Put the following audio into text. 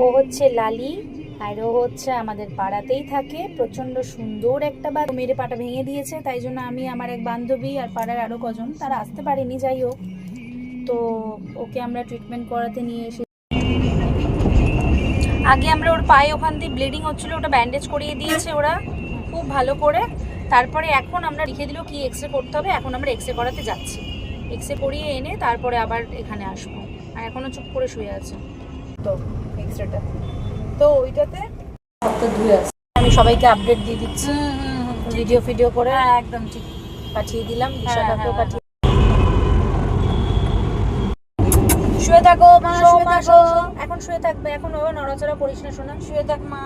ও হচ্ছে লালি, আর ও হচ্ছে আমাদের পাড়াতেই থাকে। প্রচন্ড সুন্দর একটা বাচ্চা, মেরে পাটা ভেঙে দিয়েছে, তাই জন্য আমি, আমার এক বান্ধবী আর পাড়ার আরো কজন, তারা আসতে পারেনি। যাই হোক, তো ওকে আমরা ট্রিটমেন্ট করাতে নিয়ে এসে, আগে আমরা ওর পায়ে ওখান দিয়ে ব্লিডিং হচ্ছিল, ওটা ব্যান্ডেজ করিয়ে দিয়েছে ওরা খুব ভালো করে। তারপরে এখন আমরা লিখে দিল কি এক্সরে করতে হবে, এখন আমরা এক্সরে করাতে যাচ্ছি। এক্সরে করিয়ে এনে তারপরে আবার এখানে আসবো। আর এখনো চুপ করে শুয়ে আছে তো এক্সরেটা, তো ওইটাতে সপ্তাহ ধুয়ে আসছে। আমি সবাইকে আপডেট দিয়ে দিচ্ছি, ভিডিও করে একদম ঠিক পাঠিয়ে দিলাম, বিশাখাকেও পাঠিয়ে। শুয়ে থাকো মা, শুয়ে থাকো, এখন শুয়ে থাকবে, এখন ও নড়াচড়া করিস না, শোনা, শুয়ে থাক মা।